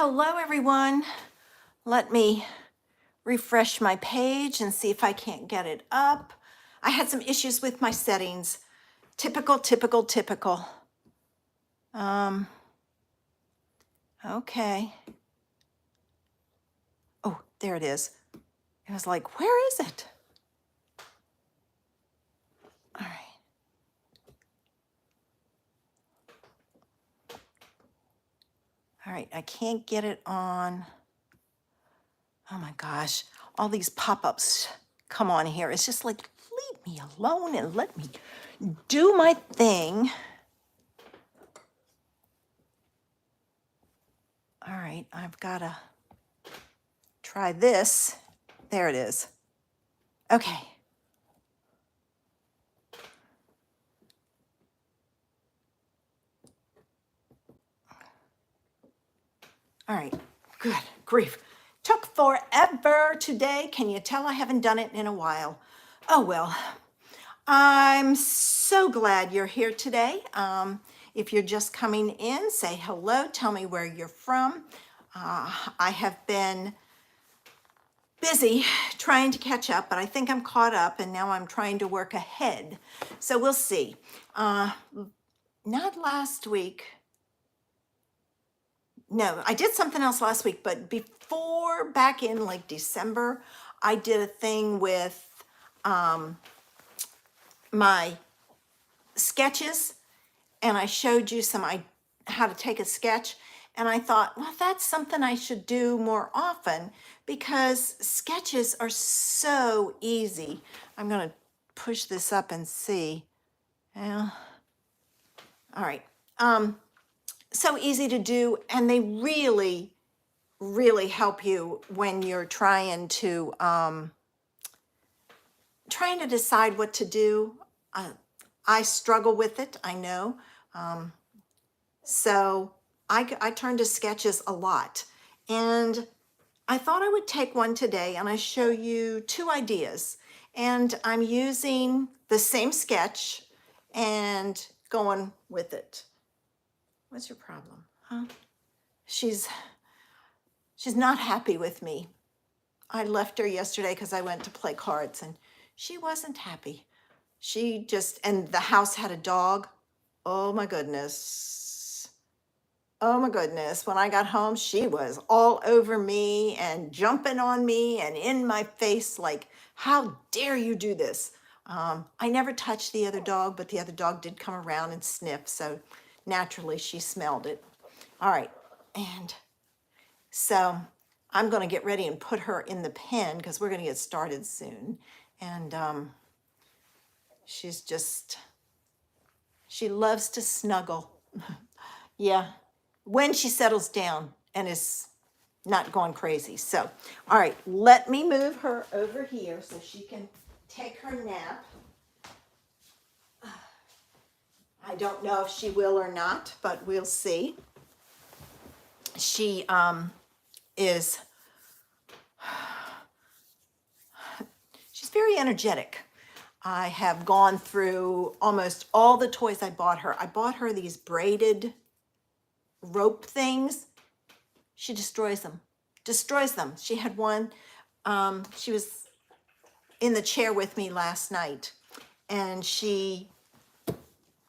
Hello, everyone. Let me refresh my page and see if I can't get it up. I had some issues with my settings. Typical, typical, typical. Okay. Oh, there it is. I was like, where is it? All right. All right, I can't get it on. Oh my gosh, all these pop-ups come on here. It's just like, leave me alone and let me do my thing. All right, I've got to try this. There it is. Okay. All right, good grief. Took forever today. Can you tell I haven't done it in a while? Oh, well, I'm so glad you're here today. If you're just coming in, say hello, tell me where you're from. I have been busy trying to catch up, but I think I'm caught up and now I'm trying to work ahead. So we'll see. Not last week. No, I did something else last week, but before, back in like December, I did a thing with my sketches, and I showed you how to take a sketch, and I thought, well, that's something I should do more often because sketches are so easy. I'm going to push this up and see. Yeah. All right. So easy to do, and they really help you when you're trying to decide what to do. I struggle with it, I know. So I turn to sketches a lot, and I thought I would take one today and I show you two ideas, and I'm using the same sketch and going with it. What's your problem, huh? She's not happy with me. I left her yesterday because I went to play cards and she wasn't happy. And the house had a dog. Oh my goodness. Oh my goodness. When I got home, she was all over me and jumping on me and in my face like, how dare you do this? I never touched the other dog, but the other dog did come around and sniff. So naturally she smelled it. All right. And so I'm going to get ready and put her in the pen because we're going to get started soon. And she loves to snuggle. Yeah, when she settles down and is not going crazy. So, all right, let me move her over here so she can take her nap. I don't know if she will or not, but we'll see. She's very energetic. I have gone through almost all the toys I bought her. I bought her these braided rope things. She destroys them. She had one. She was in the chair with me last night, and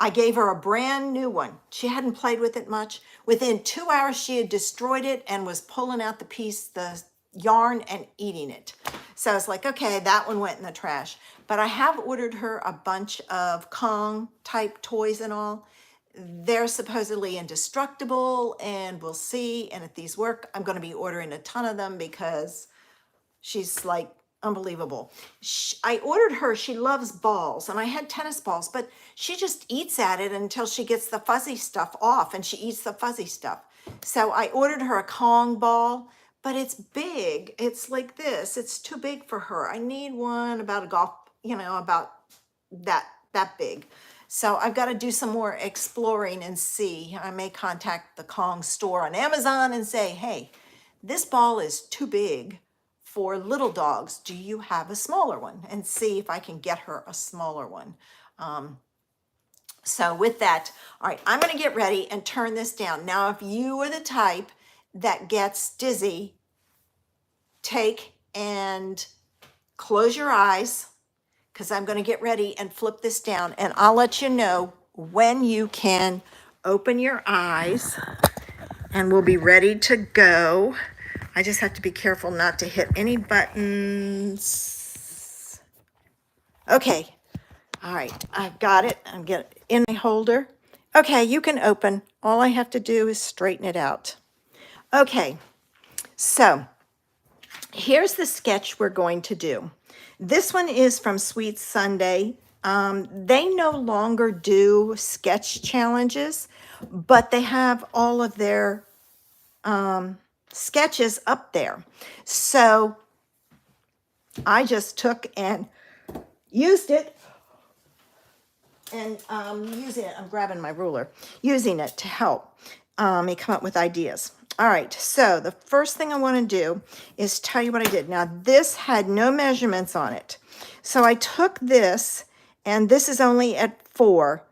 I gave her a brand new one. She hadn't played with it much. Within 2 hours, she had destroyed it and was pulling out the yarn and eating it. So I was like, okay, that one went in the trash. But I have ordered her a bunch of Kong type toys and all. They're supposedly indestructible, and we'll see. And if these work, I'm going to be ordering a ton of them because she's like unbelievable. I ordered her, she loves balls, and I had tennis balls, but she just eats at it until she gets the fuzzy stuff off, and she eats the fuzzy stuff. So I ordered her a Kong ball, but it's big. It's like this. It's too big for her. I need one about a golf, about that big. So I've got to do some more exploring and see. I may contact the Kong store on Amazon and say, hey, this ball is too big for little dogs. Do you have a smaller one? And see if I can get her a smaller one. So with that, all right, I'm going to get ready and turn this down. Now, if you are the type that gets dizzy, take and close your eyes, because I'm going to get ready and flip this down, and I'll let you know when you can open your eyes, and we'll be ready to go. I just have to be careful not to hit any buttons. Okay. All right. I've got it. I'm getting it in my holder. Okay. You can open. All I have to do is straighten it out. Okay. So here's the sketch we're going to do. This one is from Sweet Sunday. They no longer do sketch challenges, but they have all of their sketches up there. So I just took and used it, and using it, I'm grabbing my ruler, using it to help me come up with ideas. All right, so the first thing I want to do is tell you what I did. Now, this had no measurements on it. So I took this, and this is only at 4,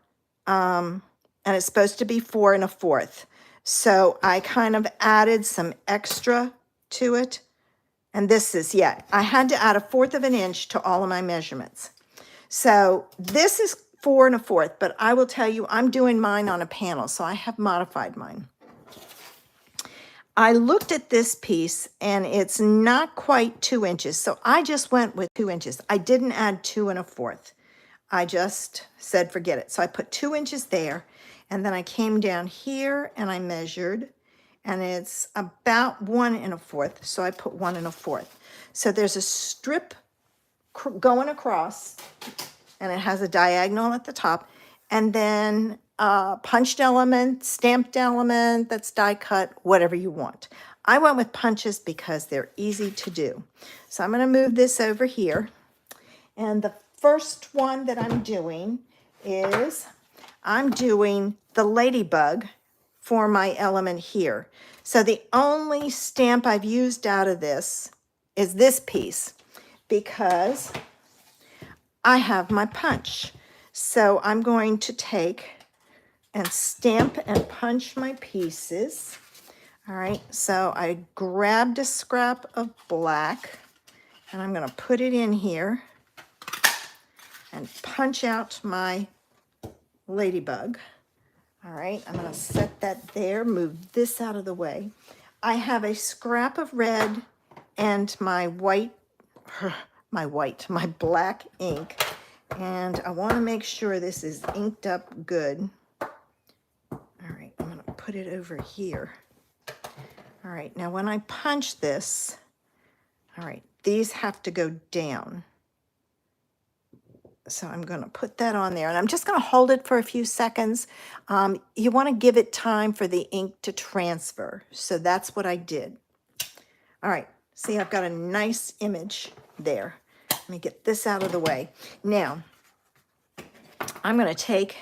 and it's supposed to be 4 1/4. So I kind of added some extra to it. And this is, yeah, I had to add 1/4 of an inch to all of my measurements. So this is 4 1/4, but I will tell you, I'm doing mine on a panel, so I have modified mine. I looked at this piece, and it's not quite 2 inches, so I just went with 2 inches. I didn't add 2 1/4. I just said, forget it. So I put 2 inches there, and then I came down here, and I measured, and it's about 1 1/4, so I put 1 1/4. So there's a strip going across, and it has a diagonal at the top, and then a punched element, stamped element that's die cut, whatever you want. I went with punches because they're easy to do. So I'm going to move this over here, and the first one that I'm doing is I'm doing the ladybug for my element here. So the only stamp I've used out of this is this piece, because I have my punch. So I'm going to take and stamp and punch my pieces. All right, so I grabbed a scrap of black, and I'm going to put it in here and punch out my ladybug. All right, I'm going to set that there, move this out of the way. I have a scrap of red and my black ink, and I want to make sure this is inked up good. All right, I'm going to put it over here. All right, now when I punch this, all right, these have to go down. So I'm going to put that on there, and I'm just going to hold it for a few seconds. You want to give it time for the ink to transfer. So that's what I did. All right, see, I've got a nice image there. Let me get this out of the way. Now, I'm going to take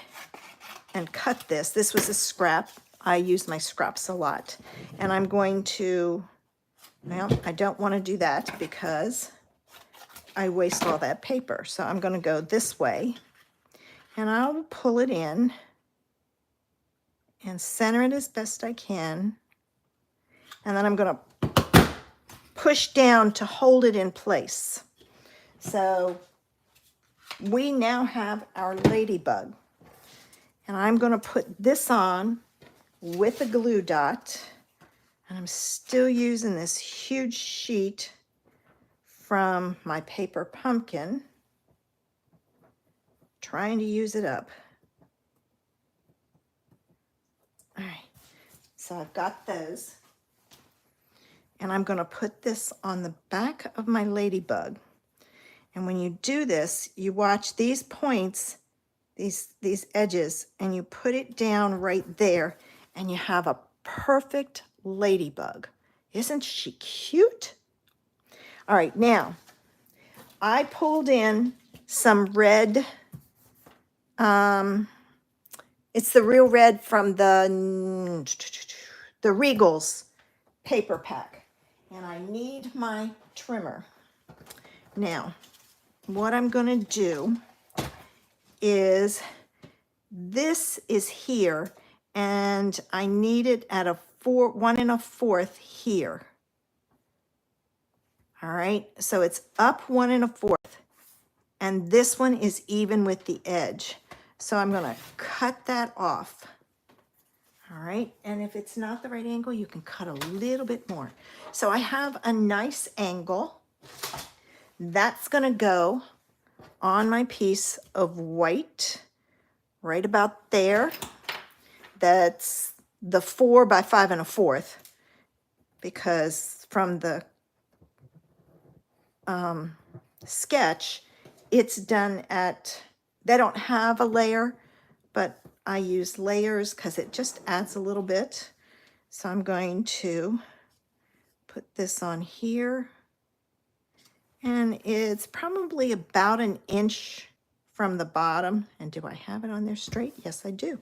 and cut this. This was a scrap. I use my scraps a lot. And I'm going to, well, I don't want to do that because I waste all that paper. So I'm going to go this way, and I'll pull it in and center it as best I can. And then I'm going to push down to hold it in place. So we now have our ladybug. And I'm going to put this on with a glue dot. And I'm still using this huge sheet from my paper pumpkin, trying to use it up. All right, so I've got those, and I'm going to put this on the back of my ladybug. And when you do this, you watch these points, these edges, and you put it down right there, and you have a perfect ladybug. Isn't she cute? All right, now, I pulled in some red, it's the real red from the Regals paper pack, and I need my trimmer. Now, what I'm going to do is, this is here, and I need it at a 1 1/4 here. All right, so it's up 1 1/4, and this one is even with the edge. So I'm gonna cut that off. All right, and if it's not the right angle, you can cut a little bit more. So I have a nice angle. That's gonna go on my piece of white, right about there. That's the 4 by 5 1/4, because from the sketch, it's done at, they don't have a layer, but I use layers because it just adds a little bit. So I'm going to put this on here, and it's probably about 1 inch from the bottom. And do I have it on there straight? Yes, I do.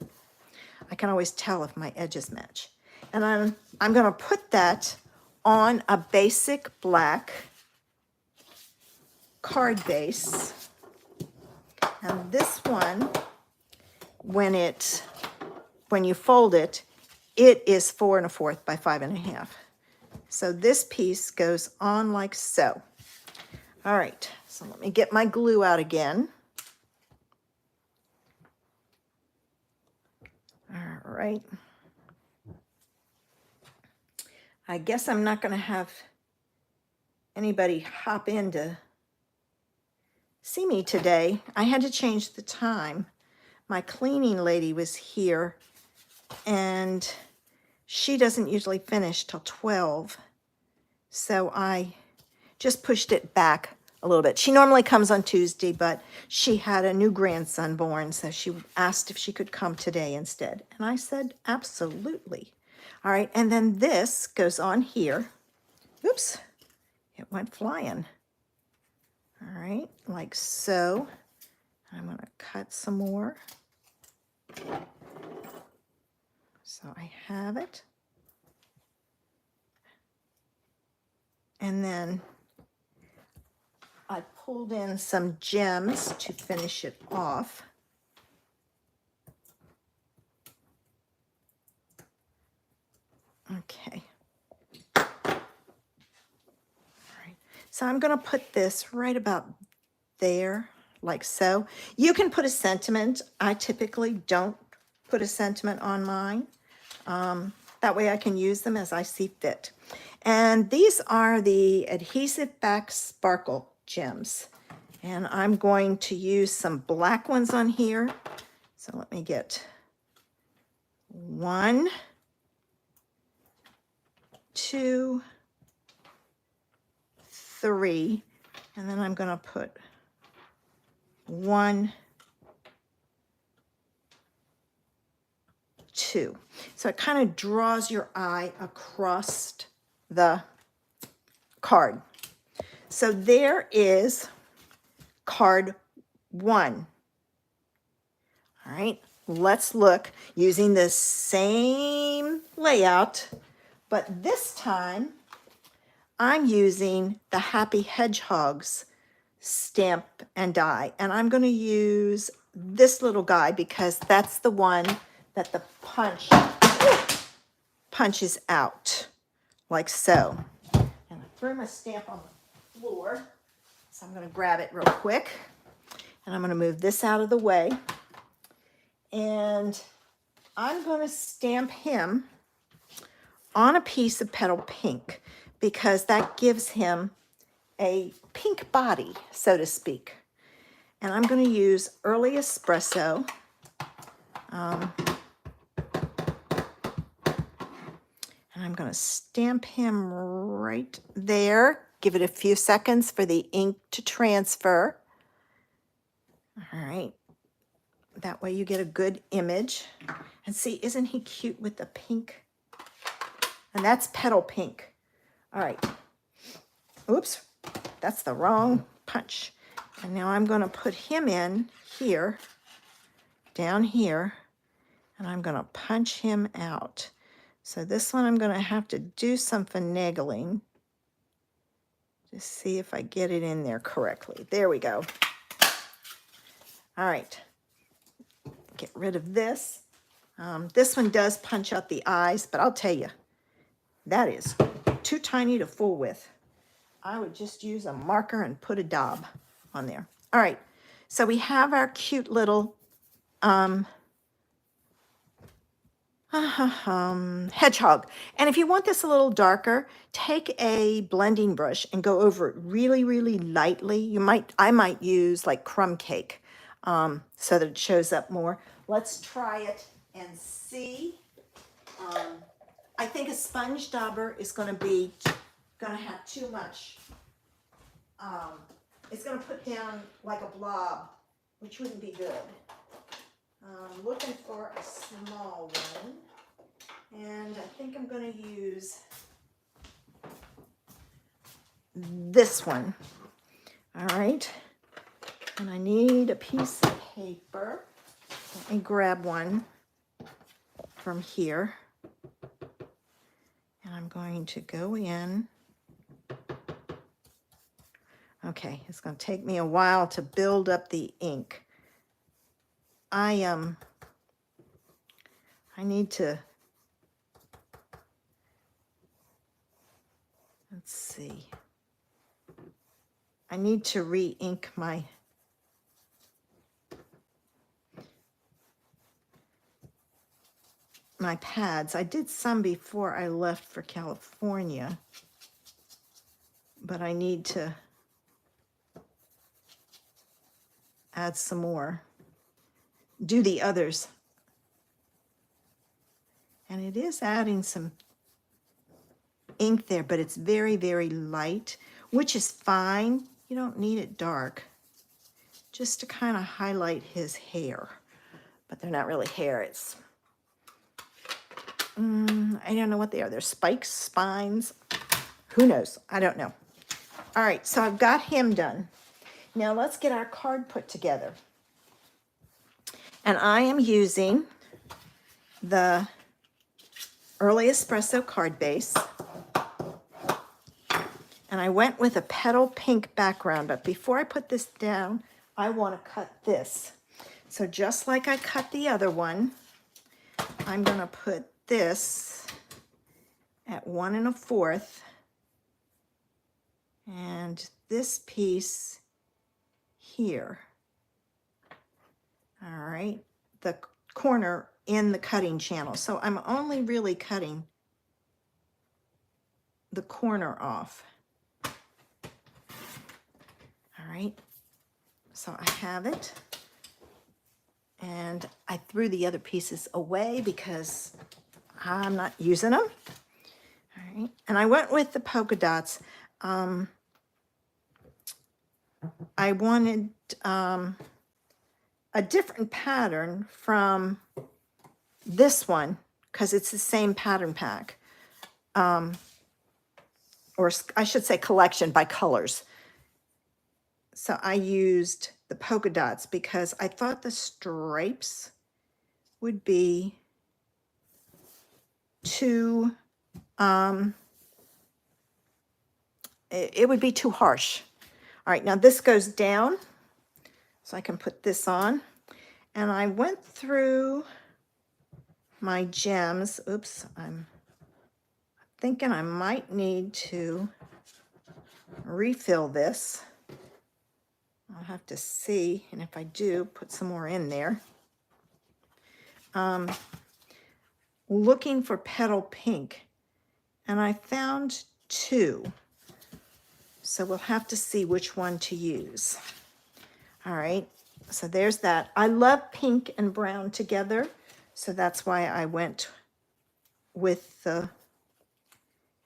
I can always tell if my edges match. And I'm going to put that on a basic black card base. And this one, when you fold it, it is 4 1/4 by 5 1/2. So this piece goes on like so. All right, so let me get my glue out again. All right. I guess I'm not going to have anybody hop in to see me today. I had to change the time. My cleaning lady was here, and she doesn't usually finish till 12. So I just pushed it back a little bit. She normally comes on Tuesday, but she had a new grandson born, so she asked if she could come today instead. And I said, absolutely. All right, and then this goes on here. Oops, it went flying. All right, like so. I'm going to cut some more. So I have it. And then I pulled in some gems to finish it off. Okay. All right. So I'm going to put this right about there, like so. You can put a sentiment. I typically don't put a sentiment on mine. That way I can use them as I see fit. And these are the adhesive back sparkle gems. And I'm going to use some black ones on here. So let me get 1, 2, 3, and then I'm going to put 1, 2. So it kind of draws your eye across the card. So there is card 1. All right, let's look using the same layout, but this time I'm using the Happy Hedgehogs stamp and die, and I'm going to use this little guy because that's the one that the punches out like so. And I threw my stamp on the floor, so I'm going to grab it real quick, and I'm going to move this out of the way, and I'm going to stamp him on a piece of petal pink because that gives him a pink body, so to speak. And I'm going to use Early Espresso. And I'm going to stamp him right there. Give it a few seconds for the ink to transfer. All right. That way you get a good image. And see, isn't he cute with the pink? And that's petal pink. All right. Oops, that's the wrong punch. And now I'm going to put him in here, down here, and I'm going to punch him out. So this one I'm going to have to do some finagling to see if I get it in there correctly. There we go. All right. Get rid of this. This one does punch out the eyes, but I'll tell you, That is too tiny to fool with. I would just use a marker and put a daub on there. All right, so we have our cute little hedgehog. And if you want this a little darker, take a blending brush and go over it really, really lightly. I might use like crumb cake so that it shows up more. Let's try it and see. I think a sponge dauber is going to have too much. It's going to put down like a blob, which wouldn't be good. I'm looking for a small one, and I think I'm going to use this one. All right, and I need a piece of paper. Let me grab one from here, and I'm going to go in. Okay, it's going to take me a while to build up the ink. I need to, let's see. I need to re-ink my pads. I did some before I left for California, but I need to add some more. Do the others. And it is adding some ink there, but it's very, very light, which is fine. You don't need it dark, just to kind of highlight his hair. But they're not really hair. It's, I don't know what they are. They're spikes, spines. Who knows? I don't know. All right, so I've got him done. Now let's get our card put together. And I am using the Early Espresso card base. And I went with a petal pink background, but before I put this down, I want to cut this. So just like I cut the other one, I'm going to put this at 1 1/4, and this piece here. All right, the corner in the cutting channel. So I'm only really cutting the corner off. All right, so I have it. And I threw the other pieces away because I'm not using them. All right, and I went with the polka dots. I wanted a different pattern from this one because it's the same pattern pack. Or I should say collection by colors. So I used the polka dots because I thought the stripes would be too, it would be too harsh. All right, now this goes down, so I can put this on. And I went through my gems. Oops, I'm thinking I might need to refill this. I'll have to see, and if I do, put some more in there. Looking for petal pink, and I found 2. So we'll have to see which one to use. All right, so there's that. I love pink and brown together, so that's why I went with the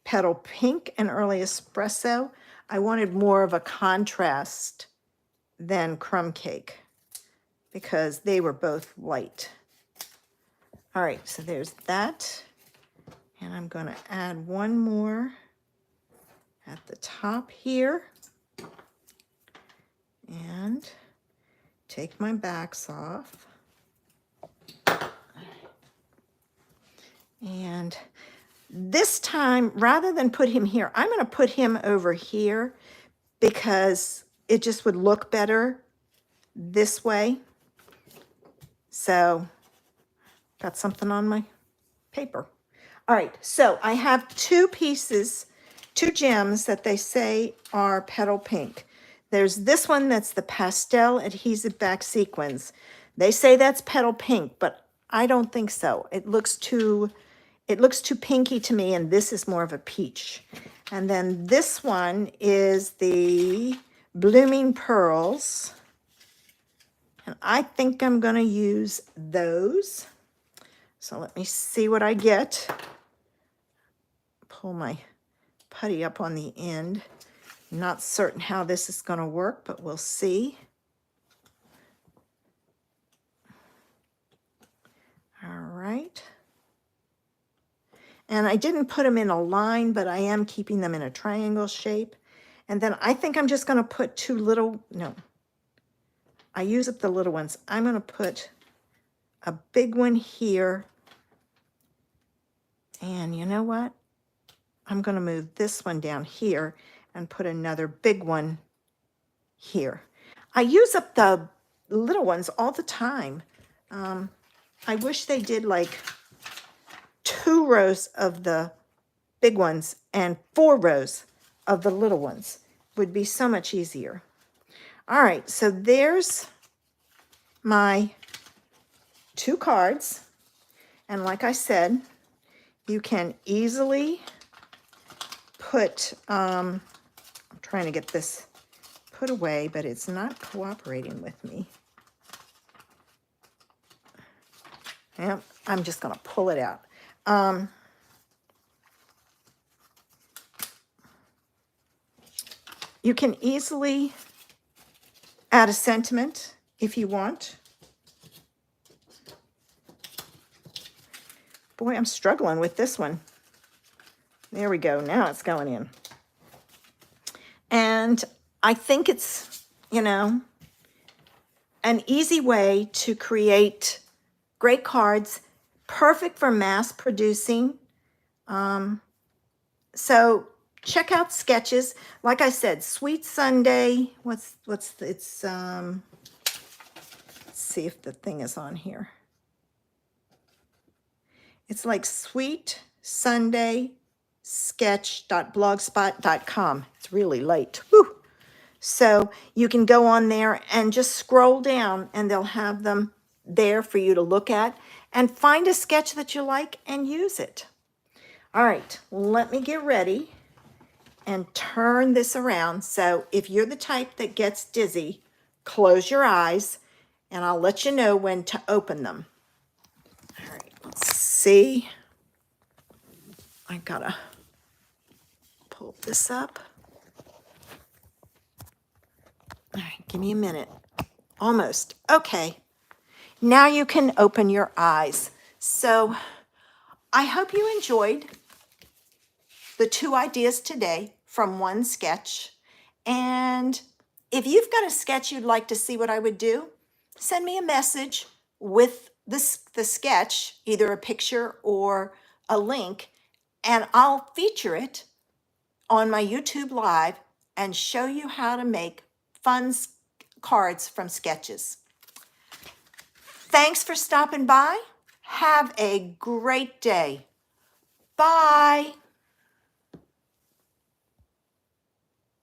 petal pink and Early Espresso. I wanted more of a contrast than crumb cake because they were both light. All right, so there's that. And I'm going to add one more at the top here. And take my backs off. And this time, rather than put him here, I'm going to put him over here because it just would look better this way. So, got something on my paper. All right, so I have two pieces, two gems that they say are petal pink. There's this one that's the pastel adhesive back sequins. They say that's petal pink, but I don't think so. It looks too pinky to me, and this is more of a peach. And then this one is the Blooming Pearls. And I think I'm gonna use those. So let me see what I get. Pull my putty up on the end. Not certain how this is gonna work, but we'll see. All right. And I didn't put them in a line, but I am keeping them in a triangle shape. And then I think I'm just gonna put two little, no, I use up the little ones. I'm gonna put a big one here. And you know what? I'm gonna move this one down here and put another big one here. I use up the little ones all the time. I wish they did like 2 rows of the big ones and 4 rows of the little ones. Would be so much easier. All right, so there's my 2 cards. And like I said, you can easily put, I'm trying to get this put away, but it's not cooperating with me. Yeah, I'm just going to pull it out. You can easily add a sentiment if you want. Boy, I'm struggling with this one. There we go. Now it's going in. And I think it's, you know, an easy way to create great cards, perfect for mass producing. So check out Sketches. Like I said, Sweet Sunday. Let's see if the thing is on here. It's like Sweet Sunday sketch.blogspot.com. It's really late. Whew. So you can go on there and just scroll down and they'll have them there for you to look at and find a sketch that you like and use it. All right, let me get ready and turn this around. So if you're the type that gets dizzy, close your eyes and I'll let you know when to open them. All right, let's see. I gotta pull this up. All right, give me a minute. Almost. Okay. Now you can open your eyes. So I hope you enjoyed the 2 ideas today from one sketch. And if you've got a sketch you'd like to see what I would do, send me a message with the sketch, either a picture or a link, and I'll feature it on my YouTube Live and show you how to make fun cards from sketches. Thanks for stopping by. Have a great day. Bye.